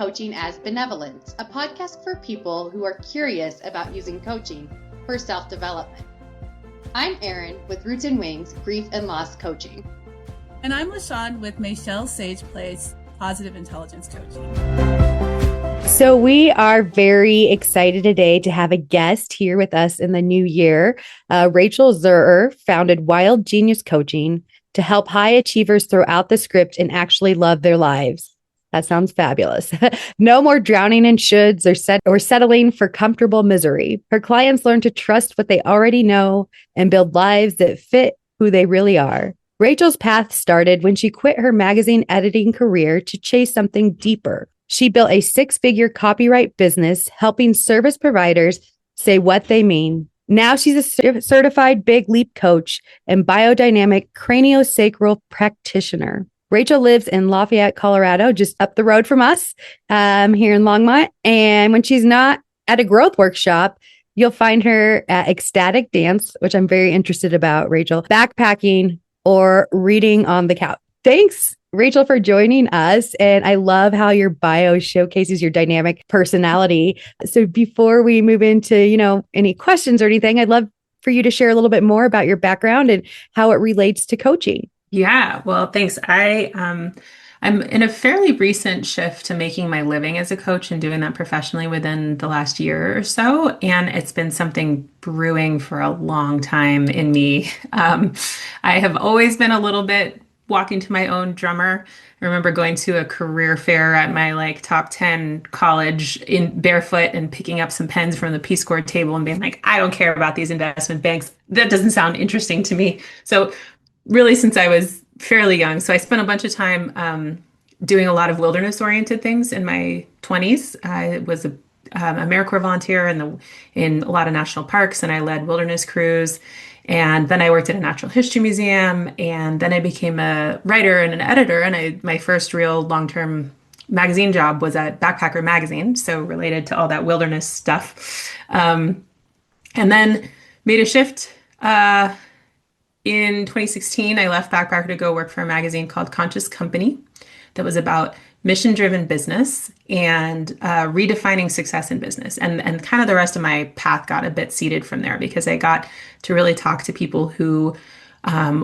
Coaching as Benevolence, a podcast for people who are curious about using coaching for self-development. I'm Erin with Roots and Wings Grief and Loss Coaching. And I'm LaShawn with Michelle Sage Place Positive Intelligence Coaching. So we are very excited today to have a guest here with us in the new year. Rachel Zurer founded Wild Genius Coaching to help high achievers throughout the script and actually love their lives. That sounds fabulous. No more drowning in shoulds or settling for comfortable misery. Her clients learn to trust what they already know and build lives that fit who they really are. Rachel's path started when she quit her magazine editing career to chase something deeper. She built a 6-figure copyright business, helping service providers say what they mean. Now she's a certified Big Leap coach and biodynamic craniosacral practitioner. Rachel lives in Lafayette, Colorado, just up the road from us here in Longmont. And when she's not at a growth workshop, you'll find her at ecstatic dance, which I'm very interested about, Rachel, backpacking, or reading on the couch. Thanks, Rachel, for joining us. And I love how your bio showcases your dynamic personality. So before we move into, any questions or anything, I'd love for you to share a little bit more about your background and how it relates to coaching. Yeah, well, thanks. I'm in a fairly recent shift to making my living as a coach and doing that professionally within the last year or so. And it's been something brewing for a long time in me. I have always been a little bit walking to my own drummer. I remember going to a career fair at my top 10 college in barefoot and picking up some pens from the Peace Corps table and being like, I don't care about these investment banks. That doesn't sound interesting to me. So really, since I was fairly young. So I spent a bunch of time doing a lot of wilderness-oriented things in my 20s. I was a AmeriCorps volunteer in a lot of national parks, and I led wilderness crews. And then I worked at a natural history museum, and then I became a writer and an editor. And my first real long-term magazine job was at Backpacker Magazine, so related to all that wilderness stuff. And then made a shift. In 2016, I left Backpacker to go work for a magazine called Conscious Company that was about mission-driven business and redefining success in business. And kind of the rest of my path got a bit seeded from there because I got to really talk to people who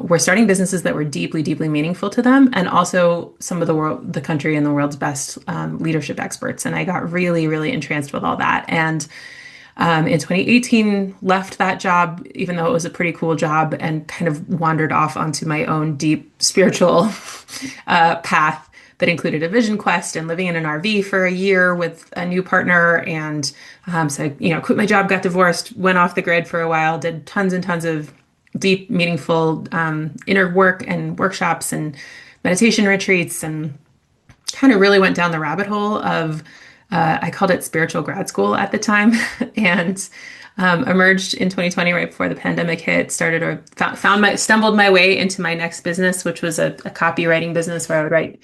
were starting businesses that were deeply, deeply meaningful to them, and also some of the country and the world's best leadership experts. And I got really, really entranced with all that. And in 2018, left that job, even though it was a pretty cool job, and kind of wandered off onto my own deep spiritual path that included a vision quest and living in an RV for a year with a new partner. And so I quit my job, got divorced, went off the grid for a while, did tons and tons of deep, meaningful inner work and workshops and meditation retreats, and kind of really went down the rabbit hole of I called it spiritual grad school at the time, and emerged in 2020 right before the pandemic hit. Stumbled my way into my next business, which was a copywriting business where I would write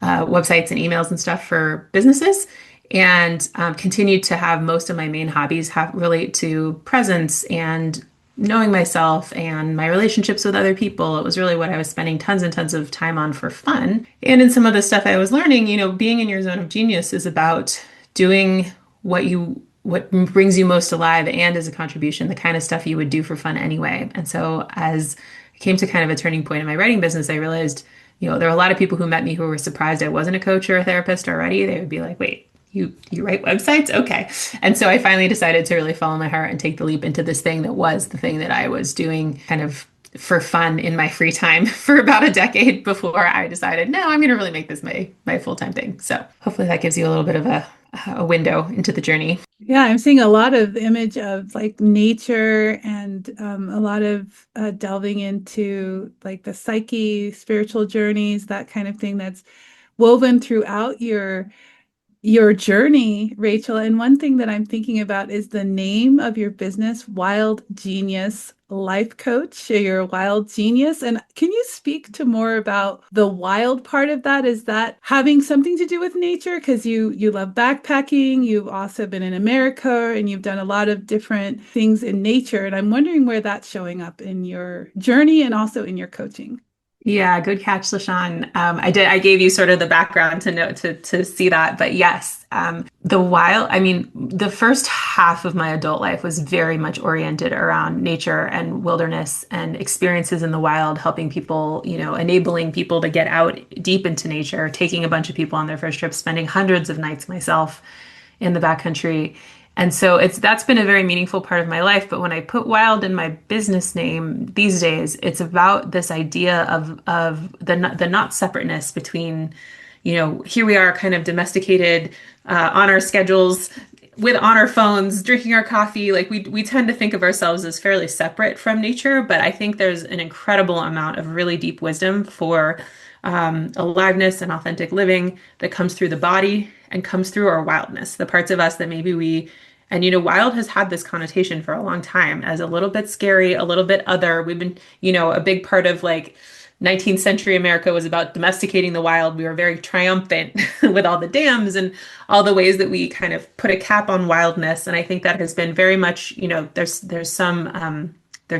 websites and emails and stuff for businesses, and continued to have most of my main hobbies relate to presence and knowing myself and my relationships with other people. It was really what I was spending tons and tons of time on for fun. And in some of the stuff I was learning, being in your zone of genius is about doing what brings you most alive and as a contribution, the kind of stuff you would do for fun anyway. And so as I came to kind of a turning point in my writing business, I realized, there were a lot of people who met me who were surprised I wasn't a coach or a therapist already. They would be like, wait, you write websites? Okay. And so I finally decided to really follow my heart and take the leap into this thing that was the thing that I was doing kind of for fun in my free time for about a decade before I decided, no, I'm going to really make this my full-time thing. So hopefully that gives you a little bit of a window into the journey. Yeah, I'm seeing a lot of image of nature and a lot of delving into the psyche, spiritual journeys, that kind of thing that's woven throughout your journey, Rachel. And one thing that I'm thinking about is the name of your business, Wild Genius Life Coach. You're a wild genius. And can you speak to more about the wild part of that? Is that having something to do with nature? Because you love backpacking. You've also been in America, and you've done a lot of different things in nature. And I'm wondering where that's showing up in your journey and also in your coaching. Yeah, good catch, LaShawn. I gave you sort of the background to know to see that, but yes, the wild. I mean, the first half of my adult life was very much oriented around nature and wilderness and experiences in the wild, helping people, enabling people to get out deep into nature, taking a bunch of people on their first trip, spending hundreds of nights myself in the backcountry. And so that's been a very meaningful part of my life. But when I put wild in my business name these days, it's about this idea of the not separateness between, here we are kind of domesticated on our schedules on our phones, drinking our coffee. Like we tend to think of ourselves as fairly separate from nature, but I think there's an incredible amount of really deep wisdom for aliveness and authentic living that comes through the body and comes through our wildness, the parts of us that maybe wild has had this connotation for a long time as a little bit scary, a little bit other. We've been, a big part of like 19th century America was about domesticating the wild. We were very triumphant with all the dams and all the ways that we kind of put a cap on wildness. And I think that has been very much, there's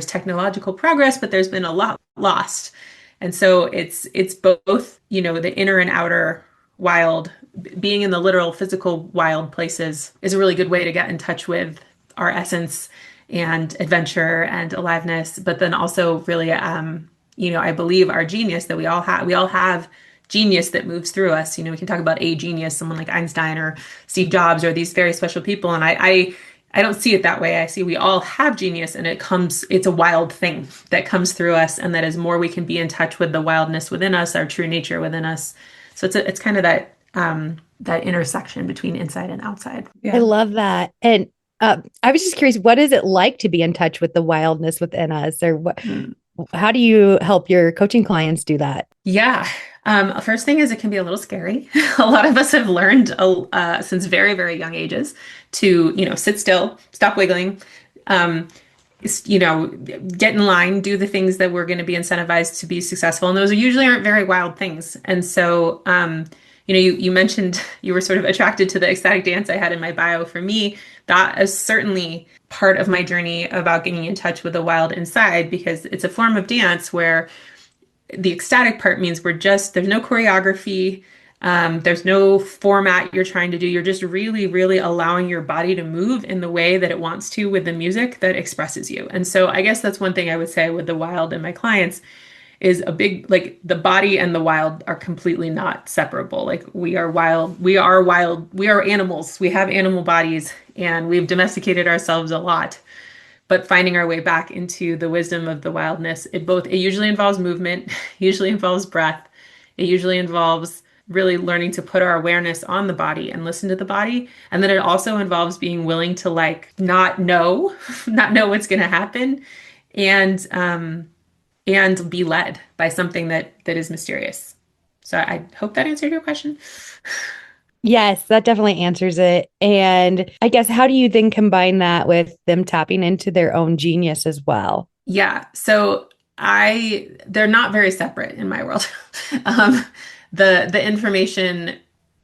technological progress, but there's been a lot lost. And so it's both, the inner and outer wild. Being in the literal physical wild places is a really good way to get in touch with our essence and adventure and aliveness, but then also really, I believe our genius that we all have genius that moves through us. We can talk about a genius, someone like Einstein or Steve Jobs or these very special people. And I don't see it that way. I see we all have genius and it's a wild thing that comes through us. And that as more we can be in touch with the wildness within us, our true nature within us. So it's kind of that intersection between inside and outside. Yeah. I love that. And I was just curious, what is it like to be in touch with the wildness within us, or what? How do you help your coaching clients do that? Yeah. First thing is it can be a little scary. A lot of us have learned since very, very young ages to, sit still, stop wiggling, get in line, do the things that we're going to be incentivized to be successful. And those usually aren't very wild things. And so, you mentioned you were sort of attracted to the ecstatic dance I had in my bio. For me, that is certainly part of my journey about getting in touch with the wild inside, because it's a form of dance where the ecstatic part means there's no choreography. There's no format you're trying to do. You're just really, really allowing your body to move in the way that it wants to with the music that expresses you. And so I guess that's one thing I would say with the wild and my clients is like the body and the wild are completely not separable. Like we are wild, we are animals. We have animal bodies and we've domesticated ourselves a lot. But finding our way back into the wisdom of the wildness, it usually involves movement, usually involves breath. It usually involves really learning to put our awareness on the body and listen to the body. And then it also involves being willing to not know what's going to happen and be led by something that is mysterious. So I hope that answered your question. Yes, that definitely answers it. And I guess, how do you then combine that with them tapping into their own genius as well? Yeah. So they're not very separate in my world. The information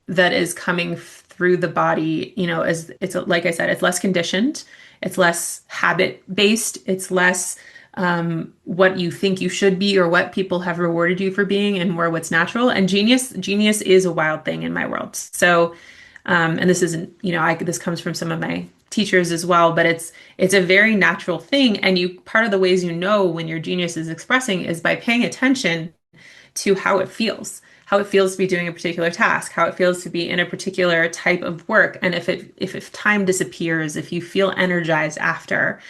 that is coming through the body, it's like I said, it's less conditioned, it's less habit based, it's less what you think you should be or what people have rewarded you for being, and more what's natural. And genius is a wild thing in my world. So, and this isn't, this comes from some of my teachers as well, but it's a very natural thing. And part of the ways when your genius is expressing is by paying attention to how it feels to be doing a particular task, how it feels to be in a particular type of work. And if time disappears, if you feel energized after,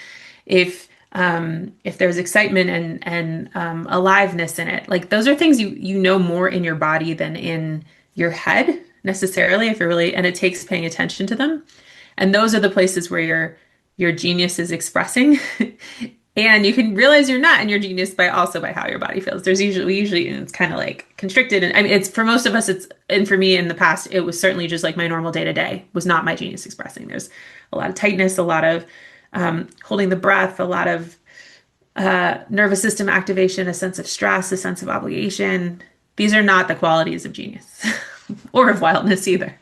if there's excitement and aliveness in it, like those are things you know more in your body than in your head necessarily, and it takes paying attention to them. And those are the places where your genius is expressing. And you can realize you're not in your genius by how your body feels. There's usually it's kind of like constricted. And I mean, it's for most of us, and for me in the past, it was certainly just like my normal day to day was not my genius expressing. There's a lot of tightness, a lot of holding the breath, a lot of nervous system activation, a sense of stress, a sense of obligation. These are not the qualities of genius or of wildness either.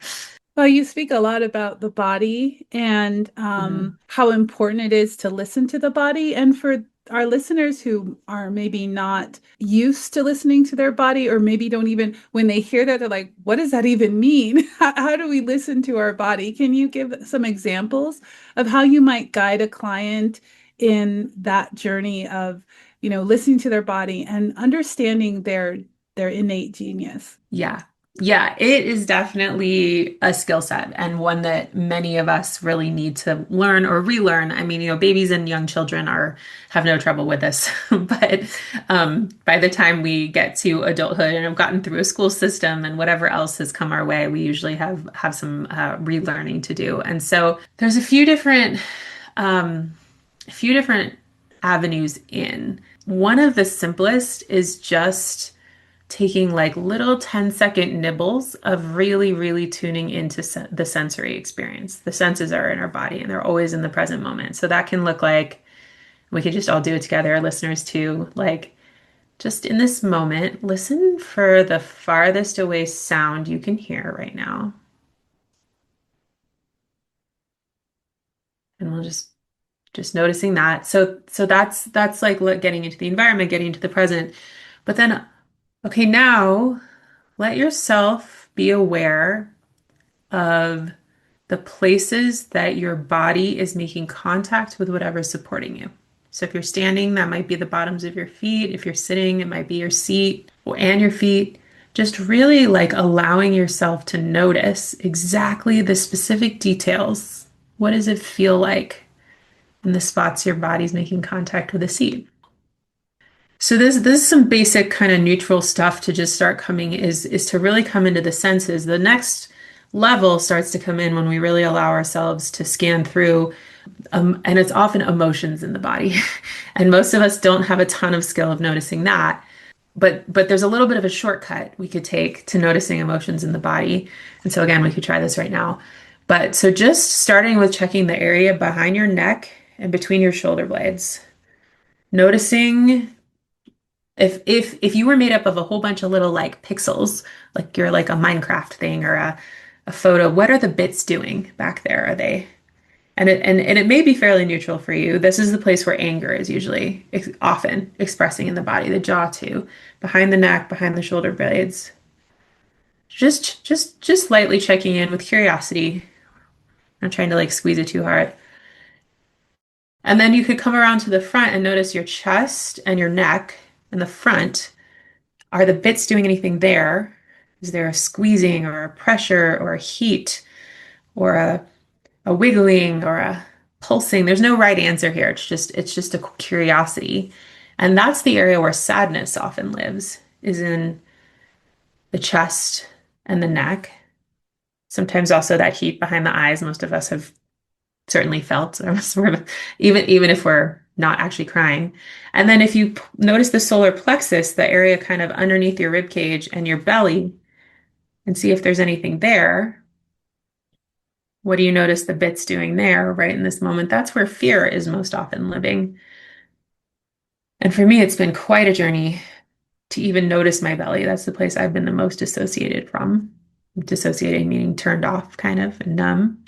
Well, you speak a lot about the body and how important it is to listen to the body. And for our listeners who are maybe not used to listening to their body, or maybe don't even, when they hear that, they're like, what does that even mean? How do we listen to our body? Can you give some examples of how you might guide a client in that journey of, listening to their body and understanding their innate genius? Yeah. Yeah, it is definitely a skill set and one that many of us really need to learn or relearn. I mean, babies and young children have no trouble with this, but by the time we get to adulthood and have gotten through a school system and whatever else has come our way, we usually have some relearning to do. And so there's a few different avenues in. One of the simplest is just taking like little 10-second nibbles of really, really tuning into the sensory experience. The senses are in our body and they're always in the present moment. So that can look like, we could just all do it together, our listeners too, like just in this moment, listen for the farthest away sound you can hear right now. And we'll just noticing that. So that's like getting into the environment, getting into the present. But then, okay, now let yourself be aware of the places that your body is making contact with whatever's supporting you. So if you're standing, that might be the bottoms of your feet. If you're sitting, it might be your seat and your feet. Just really like allowing yourself to notice exactly the specific details. What does it feel like in the spots your body's making contact with the seat? So this is some basic kind of neutral stuff to just start coming is to really come into the senses. The next level starts to come in when we really allow ourselves to scan through, and it's often emotions in the body. And most of us don't have a ton of skill of noticing that. But there's a little bit of a shortcut we could take to noticing emotions in the body. And so again, we could try this right now. But so just starting with checking the area behind your neck and between your shoulder blades. Noticing if you were made up of a whole bunch of little like pixels, like you're like a Minecraft thing or a photo, what are the bits doing back there? Are they? And it may be fairly neutral for you. This is the place where anger is usually often expressing in the body, the jaw too, behind the neck, behind the shoulder blades. Just lightly checking in with curiosity, not trying to like squeeze it too hard. And then you could come around to the front and notice your chest and your neck and the front. Are the bits doing anything there? Is there a squeezing or a pressure or a heat or a wiggling or a pulsing? There's no right answer here. It's just a curiosity. And that's the area where sadness often lives, is in the chest and the neck. Sometimes also that heat behind the eyes. Most of us have certainly felt, even if we're not actually crying. And then if you notice the solar plexus, the area kind of underneath your rib cage and your belly, and see if there's anything there. What do you notice the bits doing there right in this moment? That's where fear is most often living. And for me, it's been quite a journey to even notice my belly. That's the place I've been the most dissociated from. Dissociating meaning turned off kind of and numb.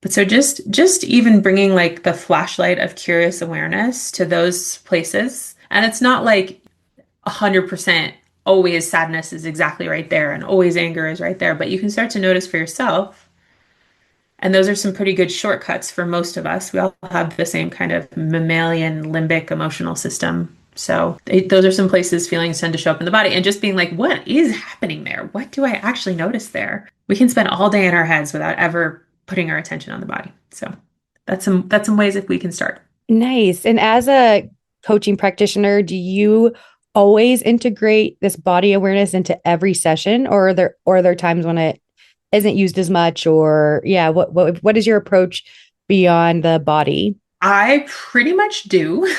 But so just even bringing like the flashlight of curious awareness to those places. And it's not like 100% always sadness is exactly right there and always anger is right there, but you can start to notice for yourself. And those are some pretty good shortcuts for most of us. We all have the same kind of mammalian limbic emotional system. So those are some places feelings tend to show up in the body, and just being like, what is happening there? What do I actually notice there? We can spend all day in our heads without ever putting our attention on the body. So that's some ways that we can start. Nice. And as a coaching practitioner, do you always integrate this body awareness into every session, or are there times when it isn't used as much? Or what is your approach beyond the body? I pretty much do.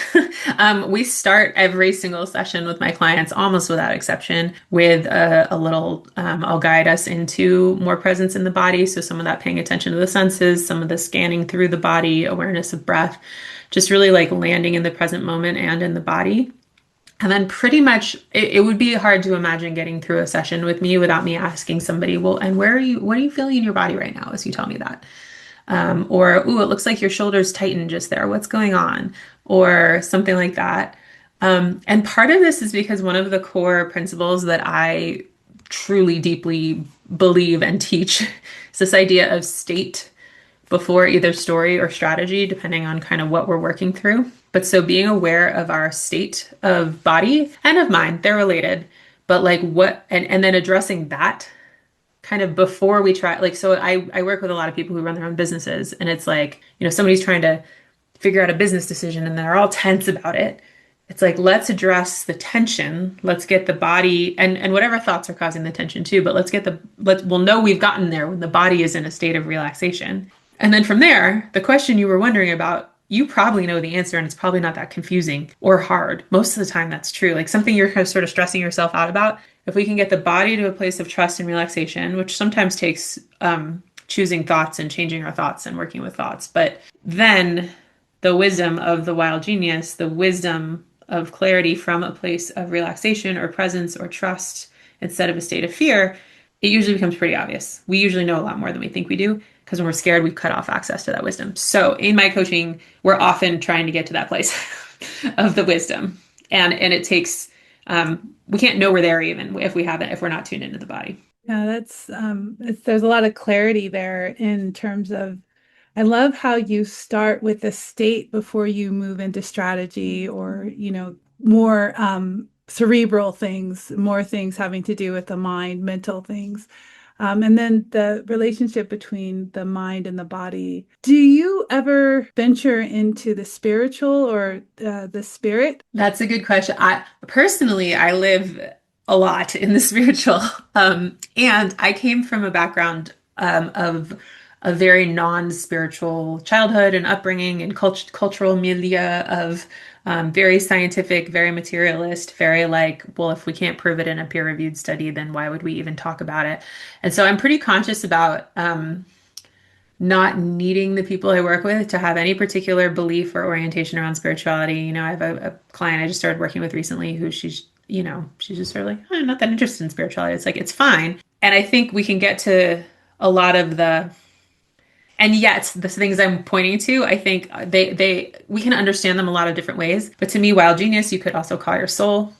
We start every single session with my clients, almost without exception, with a little, I'll guide us into more presence in the body. So some of that paying attention to the senses, some of the scanning through the body, awareness of breath, just really like landing in the present moment and in the body. And then pretty much it would be hard to imagine getting through a session with me without me asking somebody, well, and what are you feeling in your body right now as you tell me that? Or, ooh, it looks like your shoulders tighten just there. What's going on? Or something like that. And part of this is because one of the core principles that I truly deeply believe and teach is this idea of state before either story or strategy, depending on kind of what we're working through. But so being aware of our state of body and of mind, they're related, but like and then addressing that kind of before we try, like, so I work with a lot of people who run their own businesses, and it's like, somebody's trying to figure out a business decision and they're all tense about it. It's like, let's address the tension. Let's get the body and whatever thoughts are causing the tension too, but we'll know we've gotten there when the body is in a state of relaxation. And then from there, the question you were wondering about, you probably know the answer, and it's probably not that confusing or hard. Most of the time that's true. Like something you're kind of sort of stressing yourself out about, if we can get the body to a place of trust and relaxation, which sometimes takes choosing thoughts and changing our thoughts and working with thoughts, but then the wisdom of the wild genius, the wisdom of clarity from a place of relaxation or presence or trust instead of a state of fear, it usually becomes pretty obvious. We usually know a lot more than we think we do, because when we're scared, we've cut off access to that wisdom. So in my coaching, we're often trying to get to that place of the wisdom. And it takes, we can't know we're there even if we're not tuned into the body. Yeah, there's a lot of clarity there in terms of, I love how you start with the state before you move into strategy or, more cerebral things, more things having to do with the mind, mental things. And then the relationship between the mind and the body. Do you ever venture into the spiritual or the spirit? That's a good question. I live a lot in the spiritual. And I came from a background of a very non-spiritual childhood and upbringing and cultural milieu of very scientific, very materialist, very like, well, if we can't prove it in a peer-reviewed study, then why would we even talk about it? And so I'm pretty conscious about not needing the people I work with to have any particular belief or orientation around spirituality. I have a client I just started working with recently who she's just sort of like, I'm not that interested in spirituality. It's like, it's fine. And I think we can get to a lot of and yet the things I'm pointing to, I think we can understand them a lot of different ways. But to me, wild genius, you could also call your soul.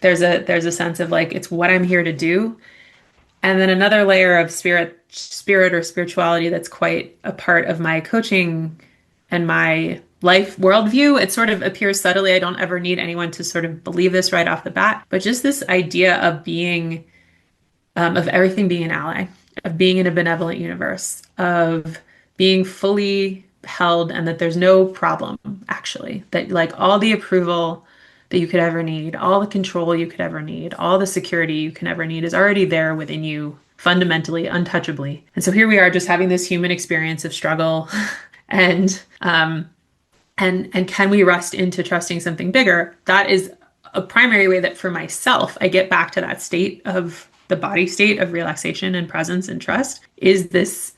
There's a sense of like, it's what I'm here to do. And then another layer of spirit or spirituality that's quite a part of my coaching and my life worldview. It sort of appears subtly. I don't ever need anyone to sort of believe this right off the bat, but just this idea of being, of everything being an ally, of being in a benevolent universe, of being fully held, and that there's no problem, actually, that like all the approval that you could ever need, all the control you could ever need, all the security you can ever need is already there within you, fundamentally, untouchably. And so here we are just having this human experience of struggle and can we rest into trusting something bigger? That is a primary way that for myself, I get back to that state of the body state of relaxation and presence and trust, is this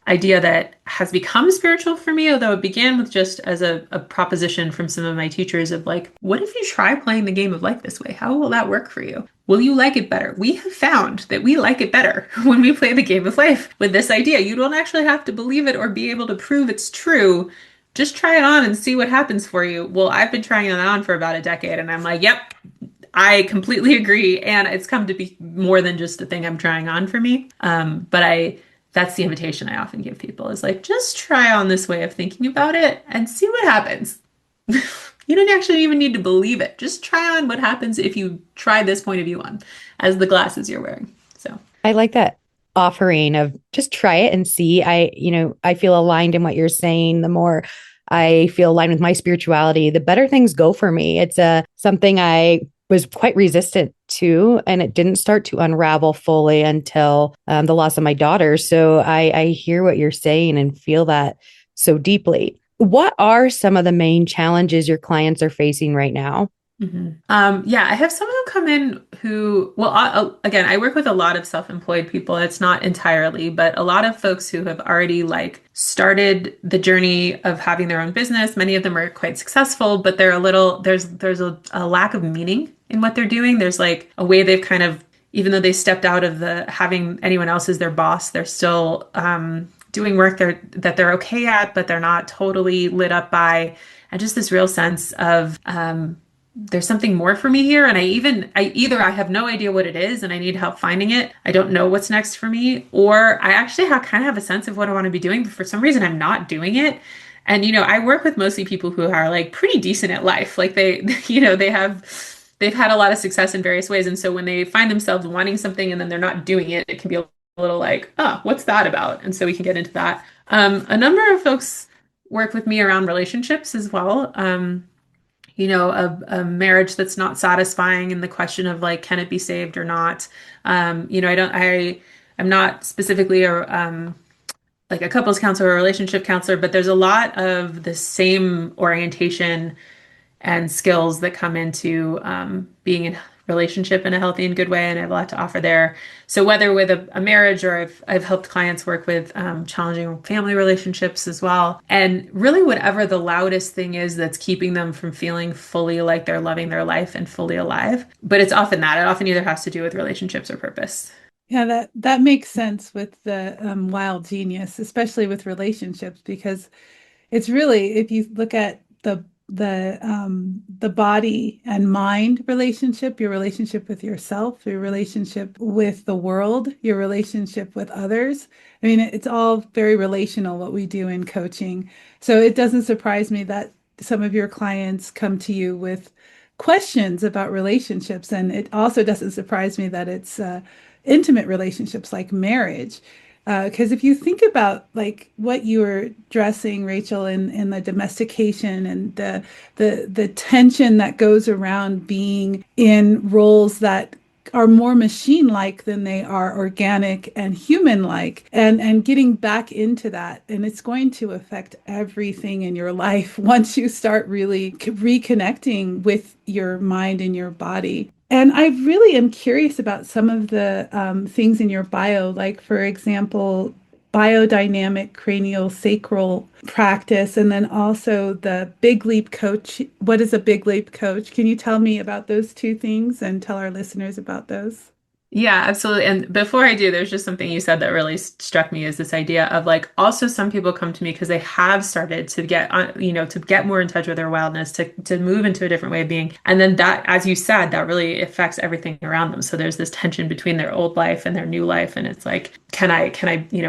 idea that has become spiritual for me, although it began with just as a proposition from some of my teachers of like, what if you try playing the game of life this way? How will that work for you? Will you like it better? We have found that we like it better when we play the game of life with this idea. You don't actually have to believe it or be able to prove it's true. Just try it on and see what happens for you. Well, I've been trying it on for about a decade and I'm like, yep, I completely agree. And it's come to be more than just a thing I'm trying on for me. That's the invitation I often give people is like, just try on this way of thinking about it and see what happens. You don't actually even need to believe it. Just try on what happens if you try this point of view on as the glasses you're wearing. So I like that offering of just try it and see. I feel aligned in what you're saying. The more I feel aligned with my spirituality, the better things go for me. It's something I was quite resistant to, and it didn't start to unravel fully until the loss of my daughter. So I hear what you're saying and feel that so deeply. What are some of the main challenges your clients are facing right now? Yeah, I have some who come in who, well, again, I work with a lot of self-employed people. It's not entirely, but a lot of folks who have already like started the journey of having their own business. Many of them are quite successful, but they're a little, there's a lack of meaning in what they're doing. There's like a way they've kind of, even though they stepped out of the having anyone else as their boss, they're still doing work that they're okay at, but they're not totally lit up by, and just this real sense of there's something more for me here. And I have no idea what it is and I need help finding it. I don't know what's next for me, or I actually kind of have a sense of what I want to be doing, but for some reason I'm not doing it. And, I work with mostly people who are like pretty decent at life. Like they've had a lot of success in various ways. And so when they find themselves wanting something and then they're not doing it, it can be a little like, oh, what's that about? And so we can get into that. A number of folks work with me around relationships as well. A marriage that's not satisfying, and the question of like, can it be saved or not? I'm not specifically like a couples counselor or a relationship counselor, but there's a lot of the same orientation and skills that come into being in a relationship in a healthy and good way, and I have a lot to offer there. So whether with a marriage, or I've helped clients work with challenging family relationships as well, and really whatever the loudest thing is that's keeping them from feeling fully like they're loving their life and fully alive. But it's often that. It often either has to do with relationships or purpose. Yeah, that makes sense with the wild genius, especially with relationships, because it's really, if you look at the body and mind relationship, your relationship with yourself, your relationship with the world, your relationship with others. I mean, it's all very relational, what we do in coaching. So it doesn't surprise me that some of your clients come to you with questions about relationships. And it also doesn't surprise me that it's intimate relationships like marriage. Because if you think about like what you were addressing, Rachel, in the domestication and the tension that goes around being in roles that are more machine-like than they are organic and human-like, and getting back into that, and it's going to affect everything in your life once you start really reconnecting with your mind and your body. And I really am curious about some of the things in your bio, like, for example, biodynamic craniosacral practice, and then also the big leap coach. What is a big leap coach? Can you tell me about those two things and tell our listeners about those? Yeah, absolutely. And before I do, there's just something you said that really struck me, is this idea of like, also some people come to me because they have started to get on, to get more in touch with their wildness, to move into a different way of being. And then that, as you said, that really affects everything around them. So there's this tension between their old life and their new life. And it's like, can I,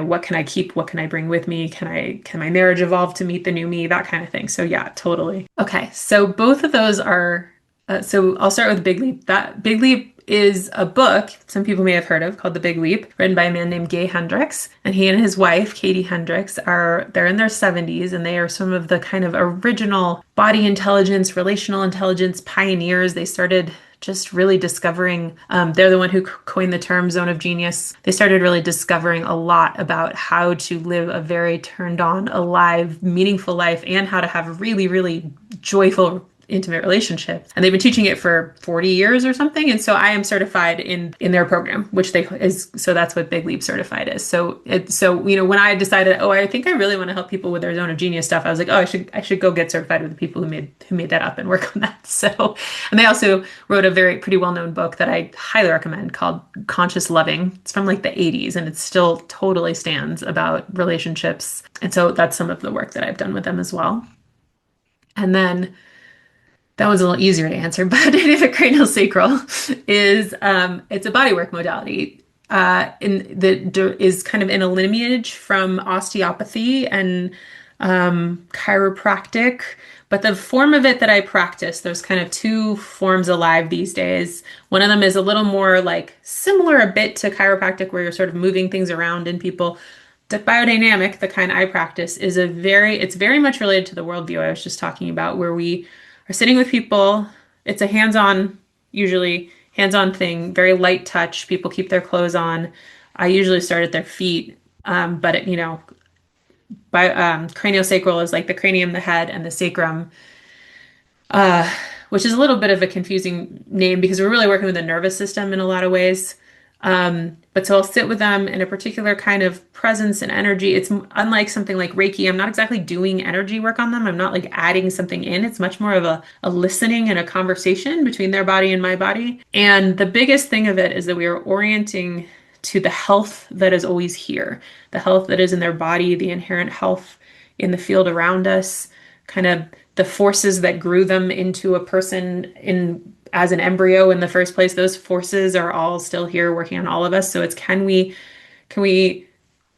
what can I keep? What can I bring with me? Can my marriage evolve to meet the new me? That kind of thing. So yeah, totally. Okay. So both of those are, so I'll start with Big Leap. That Big Leap is a book some people may have heard of called The Big Leap, written by a man named Gay Hendricks. And he and his wife, Katie Hendricks, they're in their 70s, and they are some of the kind of original body intelligence, relational intelligence pioneers. They started just really discovering, they're the one who coined the term zone of genius. They started really discovering a lot about how to live a very turned on, alive, meaningful life, and how to have really, really joyful intimate relationships. And they've been teaching it for 40 years or something. And so I am certified in their program, so that's what Big Leap Certified is. So when I decided, I think I really want to help people with their zone of genius stuff, I was like, I should go get certified with the people who made that up and work on that. So, and they also wrote a pretty well-known book that I highly recommend called Conscious Loving. It's from like the 80s, and it still totally stands, about relationships. And so that's some of the work that I've done with them as well. And then that was a little easier to answer, but biodynamic craniosacral is it's a bodywork modality that is kind of in a lineage from osteopathy and chiropractic. But the form of it that I practice, there's kind of two forms alive these days. One of them is a little more like similar a bit to chiropractic, where you're sort of moving things around in people. The biodynamic, the kind I practice, it's very much related to the worldview I was just talking about, where we are sitting with people. It's a usually hands-on thing, very light touch. People keep their clothes on. I usually start at their feet, but craniosacral is like the cranium, the head, and the sacrum. which is a little bit of a confusing name because we're really working with the nervous system in a lot of ways. But so I'll sit with them in a particular kind of presence and energy. It's unlike something like Reiki. I'm not exactly doing energy work on them. I'm not like adding something in. It's much more of a listening and a conversation between their body and my body. And the biggest thing of it is that we are orienting to the health that is always here, the health that is in their body, the inherent health in the field around us, kind of the forces that grew them into a person in as an embryo in the first place. Those forces are all still here working on all of us. So it's can we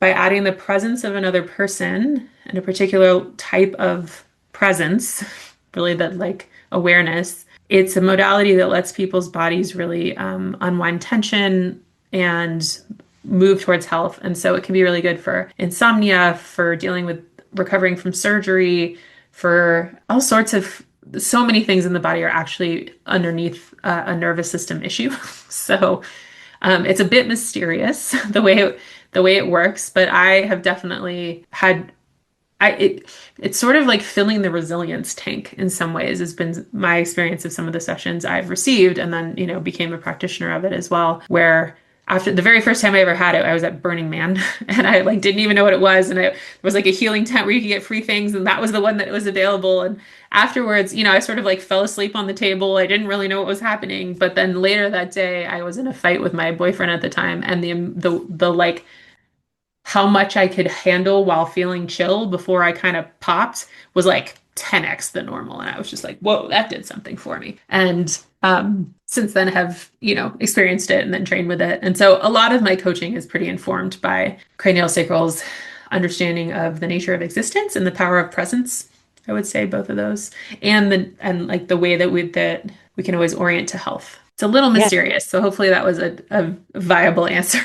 by adding the presence of another person and a particular type of presence, really that like awareness, it's a modality that lets people's bodies really unwind tension and move towards health. And so it can be really good for insomnia, for dealing with recovering from surgery, for all sorts of so many things in the body are actually underneath a nervous system issue. So it's a bit mysterious the way it works, but I have definitely had it's sort of like filling the resilience tank in some ways has been my experience of some of the sessions I've received, and then became a practitioner of it as well, where after the very first time I ever had it, I was at Burning Man and I like didn't even know what it was. And it was like a healing tent where you could get free things. And that was the one that was available. And afterwards, I sort of like fell asleep on the table. I didn't really know what was happening. But then later that day, I was in a fight with my boyfriend at the time. And the like how much I could handle while feeling chill before I kind of popped was like 10x the normal. And I was just like, whoa, that did something for me. And since then have, experienced it and then trained with it. And so a lot of my coaching is pretty informed by craniosacral's understanding of the nature of existence and the power of presence. I would say both of those, and like the way that we can always orient to health. It's a little mysterious. So hopefully that was a viable answer.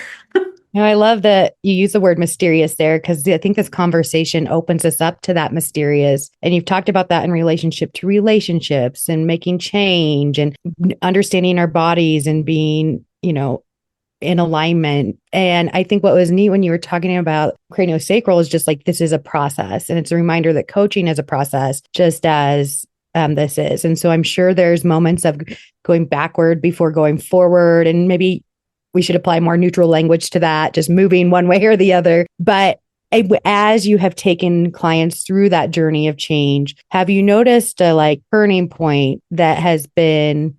I love that you use the word mysterious there, because I think this conversation opens us up to that mysterious. And you've talked about that in relationship to relationships and making change and understanding our bodies and being, in alignment. And I think what was neat when you were talking about craniosacral is just like, this is a process. And it's a reminder that coaching is a process, just as this is. And so I'm sure there's moments of going backward before going forward, and maybe we should apply more neutral language to that, just moving one way or the other. But as you have taken clients through that journey of change, have you noticed a like turning point that has been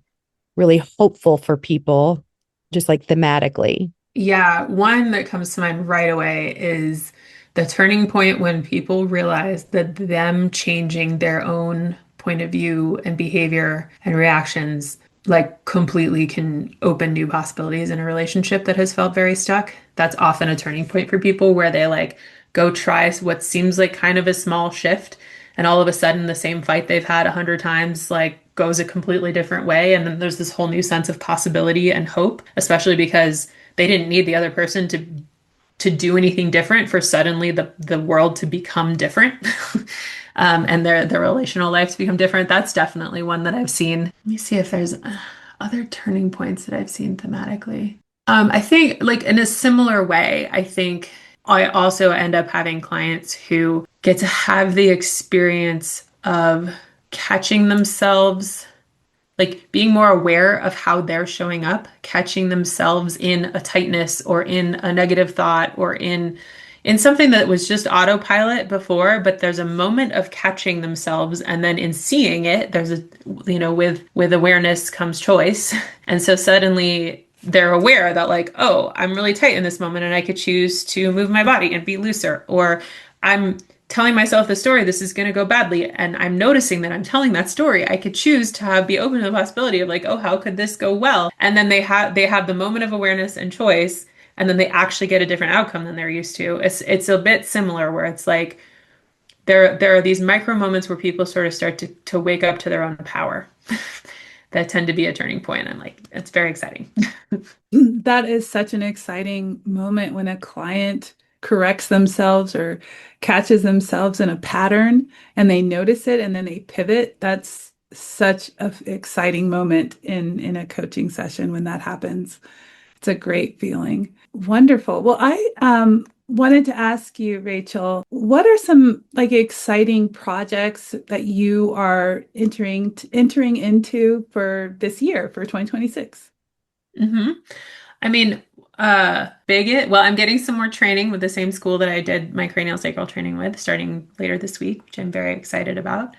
really hopeful for people, just like thematically? Yeah, one that comes to mind right away is the turning point when people realize that them changing their own point of view and behavior and reactions like completely can open new possibilities in a relationship that has felt very stuck. That's often a turning point for people where they like go try what seems like kind of a small shift, and all of a sudden the same fight they've had 100 times like goes a completely different way. And then there's this whole new sense of possibility and hope, especially because they didn't need the other person to do anything different for suddenly the world to become different. And their relational life to become different. That's definitely one that I've seen. Let me see if there's other turning points that I've seen thematically. I think like in a similar way, I think I also end up having clients who get to have the experience of catching themselves, like being more aware of how they're showing up, catching themselves in a tightness or in a negative thought or in something that was just autopilot before, but there's a moment of catching themselves, and then in seeing it, there's a, with awareness comes choice. And so suddenly they're aware that like, oh, I'm really tight in this moment and I could choose to move my body and be looser, or I'm telling myself the story, this is going to go badly. And I'm noticing that I'm telling that story. I could choose to be open to the possibility of like, oh, how could this go well? And then they have the moment of awareness and choice, and then they actually get a different outcome than they're used to. It's a bit similar where it's like there are these micro moments where people sort of start to wake up to their own power that tend to be a turning point. I'm like, it's very exciting. That is such an exciting moment when a client corrects themselves or catches themselves in a pattern and they notice it and then they pivot. That's such an exciting moment in a coaching session when that happens. It's a great feeling. Wonderful. Well, I wanted to ask you, Rachel, what are some like exciting projects that you are entering into for this year, for 2026? hmm I mean, I'm getting some more training with the same school that I did my craniosacral training with starting later this week, which I'm very excited about.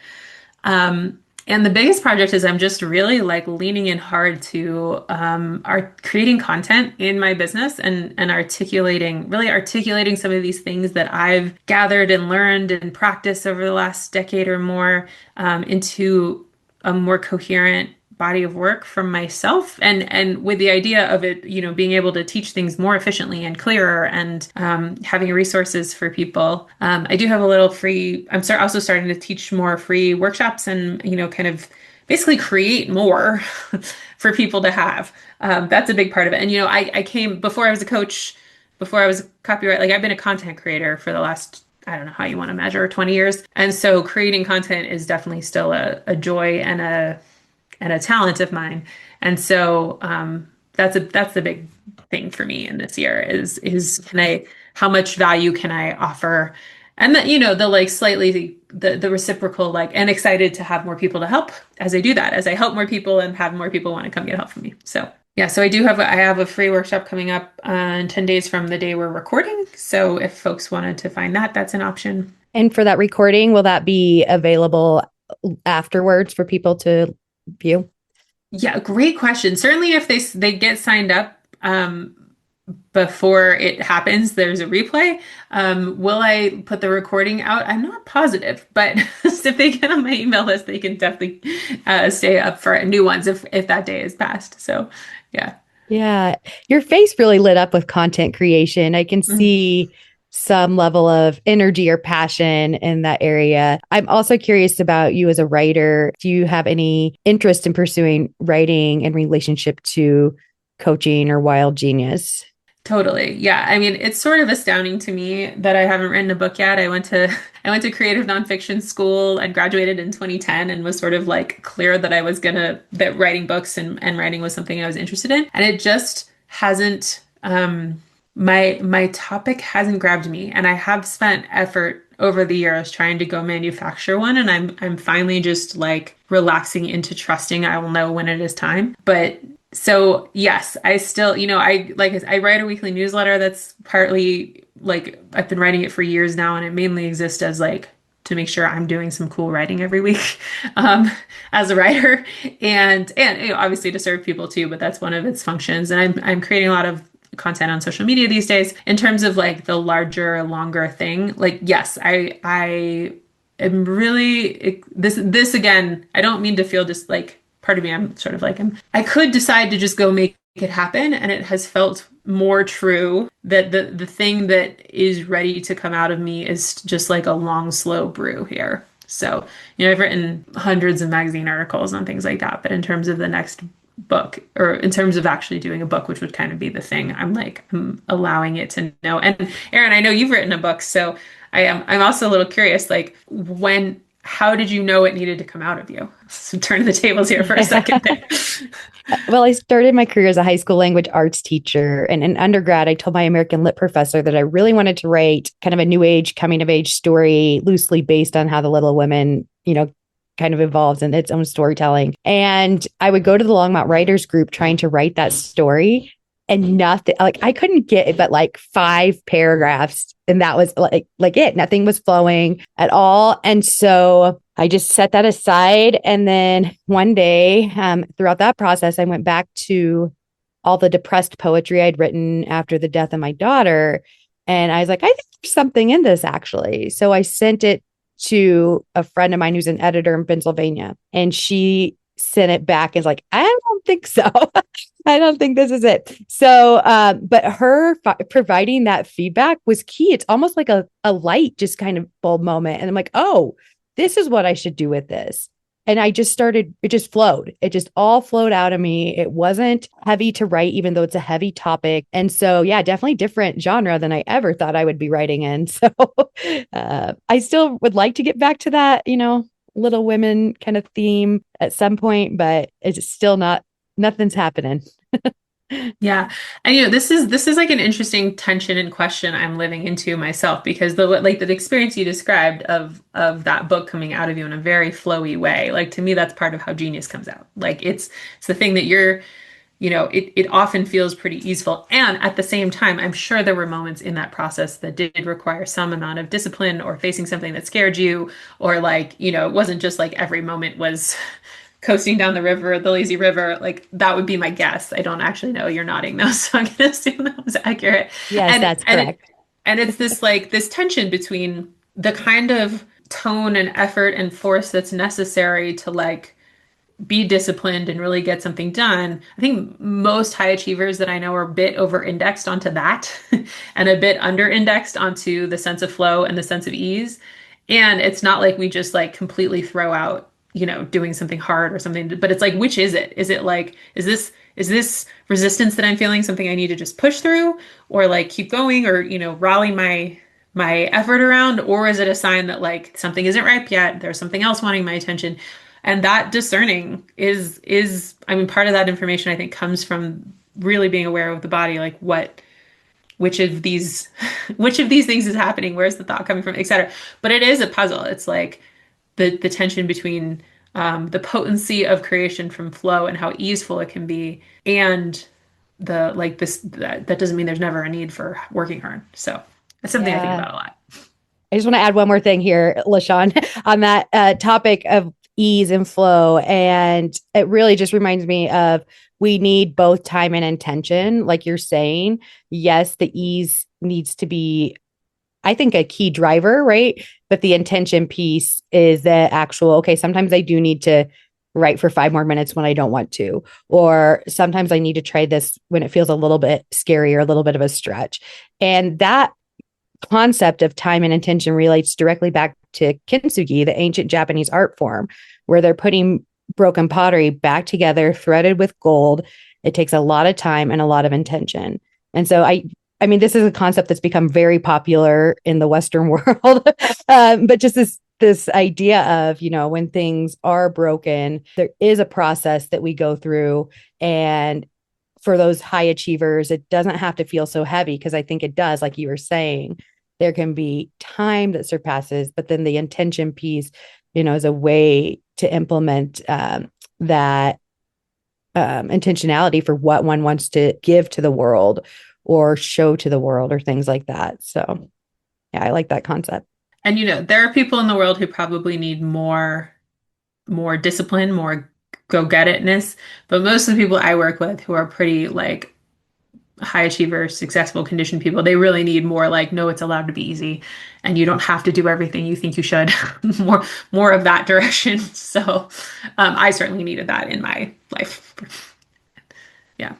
Um, and the biggest project is I'm just really like leaning in hard to are creating content in my business and really articulating some of these things that I've gathered and learned and practiced over the last decade or more into a more coherent body of work from myself and with the idea of it, being able to teach things more efficiently and clearer and having resources for people. I do have a little free, also starting to teach more free workshops and, kind of basically create more for people to have. That's a big part of it. And, I came before I was a coach, before I was a copyright, like I've been a content creator for the last, I don't know how you want to measure, 20 years. And so creating content is definitely still a joy and a talent of mine. And so that's the big thing for me in this year is how much value can I offer? And that, the like slightly the reciprocal, like, and excited to have more people to help as I do that, as I help more people and have more people want to come get help from me. So yeah, so I have a free workshop coming up in 10 days from the day we're recording. So if folks wanted to find that, that's an option. And for that recording, will that be available afterwards for people to view? Yeah, great question. Certainly if they get signed up before it happens, there's a replay. Will I put the recording out? I'm not positive, but if they get on my email list, they can definitely stay up for new ones if that day is passed. So yeah. Yeah. Your face really lit up with content creation. I can see some level of energy or passion in that area. I'm also curious about you as a writer. Do you have any interest in pursuing writing in relationship to coaching or Wild Genius? Totally. Yeah. I mean, it's sort of astounding to me that I haven't written a book yet. I went to creative nonfiction school and graduated in 2010 and was sort of like clear that that writing books and writing was something I was interested in. And it just hasn't, my topic hasn't grabbed me. And I have spent effort over the years trying to go manufacture one. And I'm finally just like relaxing into trusting I will know when it is time. But so yes, I still, I write a weekly newsletter that's partly like I've been writing it for years now, and it mainly exists as like to make sure I'm doing some cool writing every week as a writer, and obviously to serve people too. But that's one of its functions, and I'm creating a lot of content on social media these days. In terms of like the larger, longer thing, like yes, I am really this again. I don't mean to feel just like. Part of me, I'm sort of like, I could decide to just go make it happen. And it has felt more true that the thing that is ready to come out of me is just like a long, slow brew here. So, I've written hundreds of magazine articles on things like that. But in terms of the next book, or in terms of actually doing a book, which would kind of be the thing, I'm allowing it to know. And Erin, I know you've written a book. So I'm also a little curious, like how did you know it needed to come out of you? So turn the tables here for a second there. Well, I started my career as a high school language arts teacher. And in undergrad, I told my American Lit professor that I really wanted to write kind of a new age, coming of age story, loosely based on how the Little Women, kind of evolves in its own storytelling. And I would go to the Longmont Writers Group trying to write that story. And nothing, like I couldn't get it, but like 5 paragraphs. And that was like it. Nothing was flowing at all. And so I just set that aside. And then one day, throughout that process, I went back to all the depressed poetry I'd written after the death of my daughter. And I was like, I think there's something in this actually. So I sent it to a friend of mine who's an editor in Pennsylvania. And she sent it back and was like, I don't think so. I don't think this is it. So, but her providing that feedback was key. It's almost like a light, just kind of bulb moment. And I'm like, oh, this is what I should do with this. And I just started, it just flowed. It just all flowed out of me. It wasn't heavy to write, even though it's a heavy topic. And so, yeah, definitely different genre than I ever thought I would be writing in. So I still would like to get back to that, Little Women kind of theme at some point, but it's still nothing's happening. Yeah. And this is like an interesting tension and question I'm living into myself because the experience you described of that book coming out of you in a very flowy way, like to me that's part of how genius comes out. Like it's the thing that it often feels pretty easeful. And at the same time, I'm sure there were moments in that process that did require some amount of discipline or facing something that scared you, or it wasn't just like every moment was coasting down the river, the lazy river. Like that would be my guess. I don't actually know. You're nodding though, so I'm gonna assume that was accurate. Yes, And that's and it correct. and it's this tension between the kind of tone and effort and force that's necessary to like be disciplined and really get something done. I think most high achievers that I know are a bit over indexed onto that and a bit under indexed onto the sense of flow and the sense of ease. And it's not like we just like completely throw out, doing something hard or something, but it's like, which is it? Is it like, is this resistance that I'm feeling something I need to just push through or like keep going or, rally my effort around, or is it a sign that like something isn't ripe yet? There's something else wanting my attention. And that discerning is I mean, part of that information I think comes from really being aware of the body, like which of these which of these things is happening, where's the thought coming from, etc. But it is a puzzle. It's like the tension between the potency of creation from flow and how easeful it can be, and the like this that doesn't mean there's never a need for working hard. So that's something I think Yeah. about a lot. I just want to add one more thing here, LaShawn, on that topic of ease and flow. And it really just reminds me of we need both time and intention. Like you're saying, yes, the ease needs to be, I think, a key driver, right? But the intention piece is the actual, okay, sometimes I do need to write for 5 more minutes when I don't want to, or sometimes I need to try this when it feels a little bit scary or a little bit of a stretch. And that concept of time and intention relates directly back to kintsugi, the ancient Japanese art form, where they're putting broken pottery back together, threaded with gold. It takes a lot of time and a lot of intention. And so I mean, this is a concept that's become very popular in the Western world, but just this idea of, when things are broken, there is a process that we go through, and for those high achievers, it doesn't have to feel so heavy, because I think it does, like you were saying, there can be time that surpasses, but then the intention piece, is a way to implement that intentionality for what one wants to give to the world or show to the world or things like that. So yeah, I like that concept. And there are people in the world who probably need more discipline, more go-get-itness. But most of the people I work with who are pretty like high achievers, successful, conditioned people, they really need more like, no, it's allowed to be easy and you don't have to do everything you think you should. More of that direction. So I certainly needed that in my life. Yeah.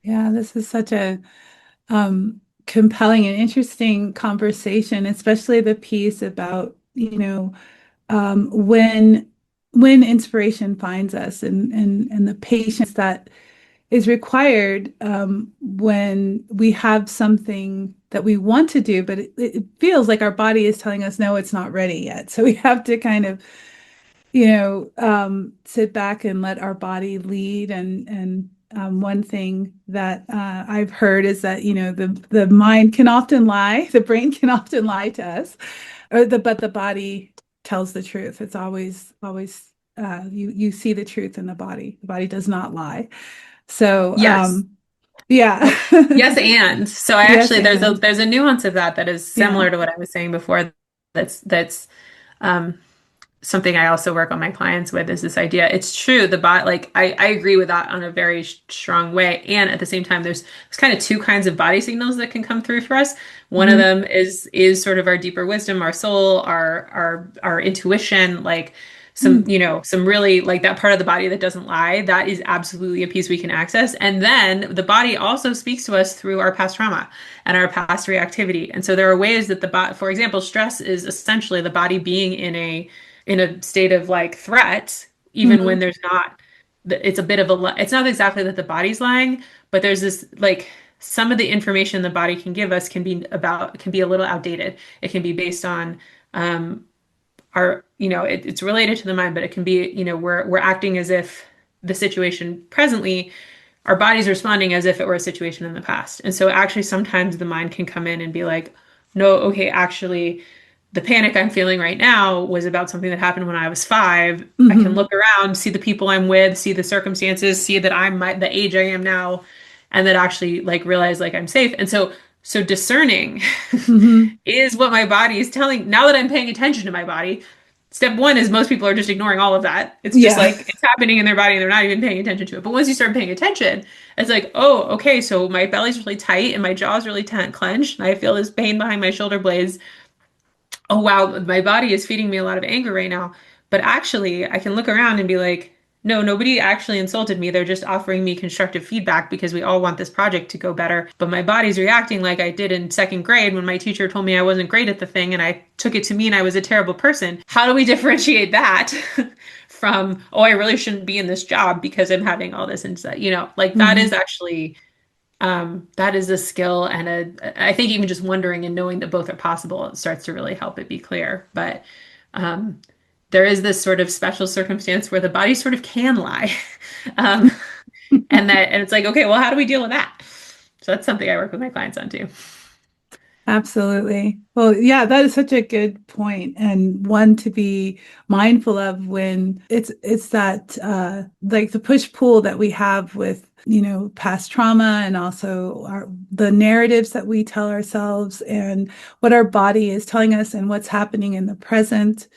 Yeah, this is such a compelling and interesting conversation, especially the piece about, when inspiration finds us, and the patience that is required when we have something that we want to do, but it feels like our body is telling us, no, it's not ready yet. So we have to kind of, sit back and let our body lead. And one thing that I've heard is that, the mind can often lie, the brain can often lie to us, but the body tells the truth. It's always you see the truth in the body. The body does not lie. So Yes. yeah. Yes, and so I Yes, actually there's a and there's a nuance of that is yeah. similar to what I was saying before. That's um something I also work on my clients with, is this idea. It's true, the body, like I agree with that on a very strong way. And at the same time, there's kind of two kinds of body signals that can come through for us. One of Mhm. them is sort of our deeper wisdom, our soul, our intuition, like some, Mm. some really like that part of the body that doesn't lie. That is absolutely a piece we can access. And then the body also speaks to us through our past trauma and our past reactivity. And so there are ways that the body, for example, stress is essentially the body being in a state of like threat, even when Mhm. there's not, it's a bit of a, it's not exactly that the body's lying, but there's this like some of the information the body can give us can be a little outdated. It can be based on our, it's related to the mind, but it can be, we're acting as if the situation presently, our body's responding as if it were a situation in the past. And so actually sometimes the mind can come in and be like, no, okay, actually the panic I'm feeling right now was about something that happened when I was 5. I can look around, see the people I'm with, see the circumstances, see that the age I am now, and that actually like realize like I'm safe. And so discerning is what my body is telling. Now that I'm paying attention to my body, step one is most people are just ignoring all of that. It's just Yeah. like it's happening in their body and they're not even paying attention to it. But once you start paying attention, it's like, oh, okay, so my belly's really tight and my jaw's really clenched, and I feel this pain behind my shoulder blades. Oh, wow, my body is feeding me a lot of anger right now. But actually, I can look around and be like, no, nobody actually insulted me. They're just offering me constructive feedback because we all want this project to go better. But my body's reacting like I did in 2nd grade when my teacher told me I wasn't great at the thing and I took it to mean I was a terrible person. How do we differentiate that from, oh, I really shouldn't be in this job because I'm having all this insight? Like that is actually that is a skill, and I think even just wondering and knowing that both are possible, it starts to really help it be clear. But um, there is this sort of special circumstance where the body sort of can lie. um, and it's like, okay, well, how do we deal with that? So that's something I work with my clients on too. Absolutely. Well, yeah, that is such a good point, and one to be mindful of when it's that like the push-pull that we have with, past trauma, and also the narratives that we tell ourselves and what our body is telling us and what's happening in the present,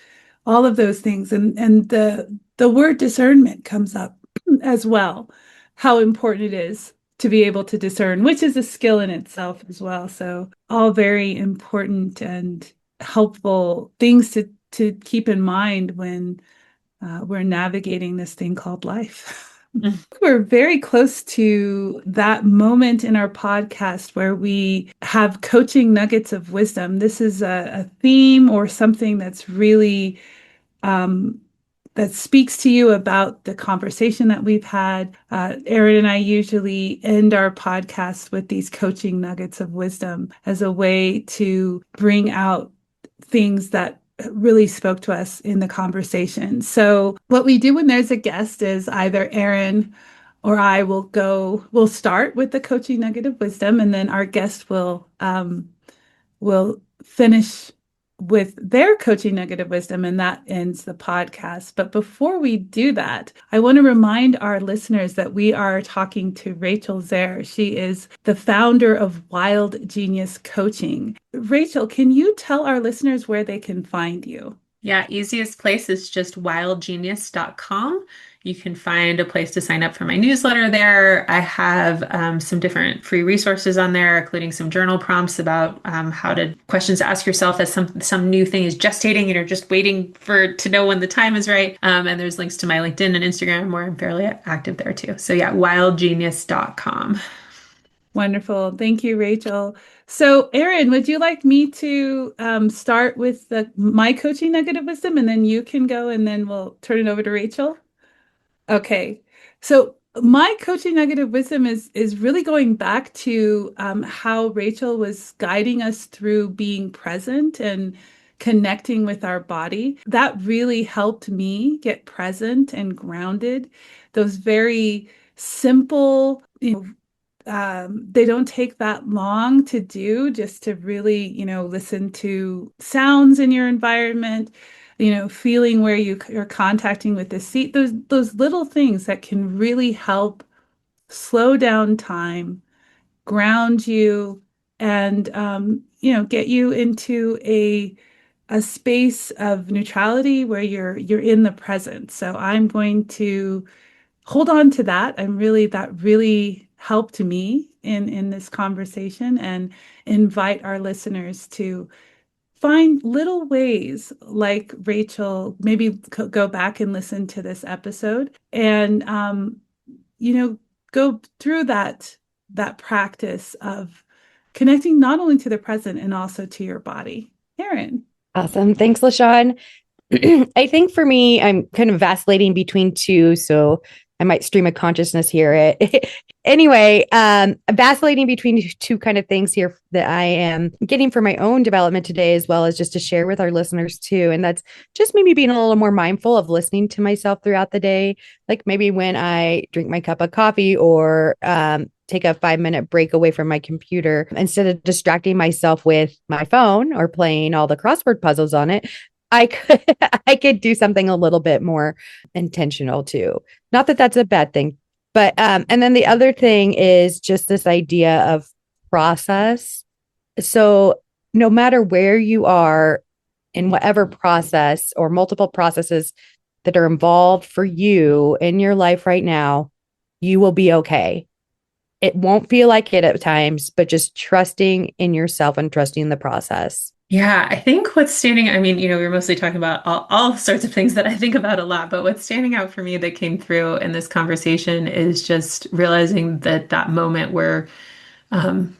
all of those things. And the word discernment comes up as well, how important it is to be able to discern, which is a skill in itself as well. So all very important and helpful things to keep in mind when we're navigating this thing called life. We're very close to that moment in our podcast where we have coaching nuggets of wisdom. This is a theme or something that's really that speaks to you about the conversation that we've had. Erin and I usually end our podcast with these coaching nuggets of wisdom as a way to bring out things that really spoke to us in the conversation. So what we do when there's a guest is either Erin or I we'll start with the coaching nugget of wisdom, and then our guest will finish with their coaching nugget of wisdom, and that ends the podcast. But before we do that, I want to remind our listeners that we are talking to Rachel Zurer. She is the founder of Wild Genius Coaching. Rachel, can you tell our listeners where they can find you? Yeah, easiest place is just wildgenius.com. You can find a place to sign up for my newsletter there. I have some different free resources on there, including some journal prompts about questions to ask yourself as some new thing is gestating and you're just waiting to know when the time is right. And there's links to my LinkedIn and Instagram where I'm fairly active there too. So yeah, wildgenius.com. Wonderful. Thank you, Rachel. So, Erin, would you like me to start with my coaching nugget of wisdom, and then you can go, and then we'll turn it over to Rachel? Okay. So, my coaching nugget of wisdom is really going back to how Rachel was guiding us through being present and connecting with our body. That really helped me get present and grounded. Those very simple, they don't take that long to do, just to really, listen to sounds in your environment, feeling where you're contacting with the seat, those little things that can really help slow down time, ground you, and, get you into a space of neutrality where you're in the present. So I'm going to hold on to that. That really helped me in this conversation, and invite our listeners to find little ways like Rachel, maybe go back and listen to this episode, and go through that practice of connecting not only to the present and also to your body. Erin. Awesome. Thanks, LaShawn. I think for me, I'm kind of vacillating between two. So I might stream of consciousness here. Anyway, vacillating between two kind of things here that I am getting for my own development today, as well as just to share with our listeners too. And that's just maybe being a little more mindful of listening to myself throughout the day. Like maybe when I drink my cup of coffee or take a 5-minute break away from my computer, instead of distracting myself with my phone or playing all the crossword puzzles on it, I could do something a little bit more intentional too. Not that that's a bad thing. But, and then the other thing is just this idea of process. So no matter where you are in whatever process or multiple processes that are involved for you in your life right now, you will be okay. It won't feel like it at times, but just trusting in yourself and trusting the process. Yeah, I think what's standing, I mean, we're mostly talking about all sorts of things that I think about a lot, but what's standing out for me that came through in this conversation is just realizing that moment where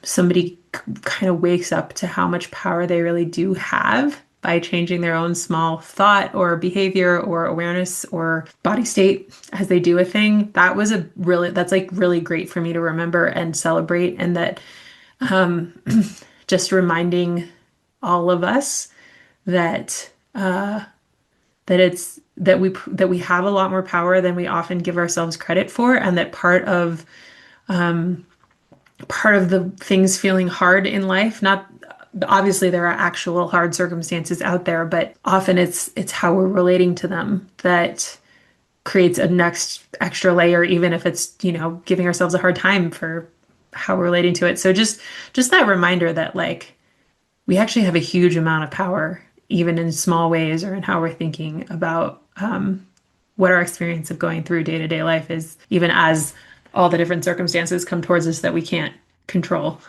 somebody kind of wakes up to how much power they really do have by changing their own small thought or behavior or awareness or body state as they do a thing. That's like really great for me to remember and celebrate. And that just reminding all of us that we have a lot more power than we often give ourselves credit for, and that part of the things feeling hard in life, not obviously there are actual hard circumstances out there, but often it's how we're relating to them that creates a next extra layer, even if it's giving ourselves a hard time for how we're relating to it. So just that reminder that like we actually have a huge amount of power, even in small ways, or in how we're thinking about what our experience of going through day-to-day life is, even as all the different circumstances come towards us that we can't control.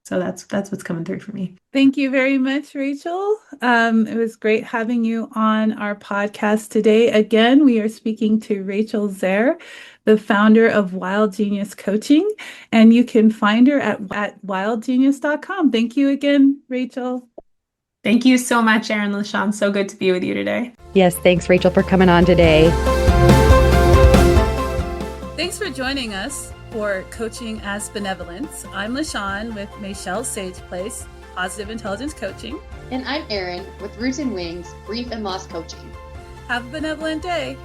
So that's what's coming through for me. Thank you very much, Rachel. It was great having you on our podcast today. Again, we are speaking to Rachel Zurer, the founder of Wild Genius Coaching, and you can find her at wildgenius.com. Thank you again, Rachel. Thank you so much, Erin LaShawn. So good to be with you today. Yes, thanks, Rachel, for coming on today. Thanks for joining us for Coaching as Benevolence. I'm LaShawn with Michelle Sage Place, Positive Intelligence Coaching. And I'm Erin with Roots and Wings, Grief and Loss Coaching. Have a benevolent day.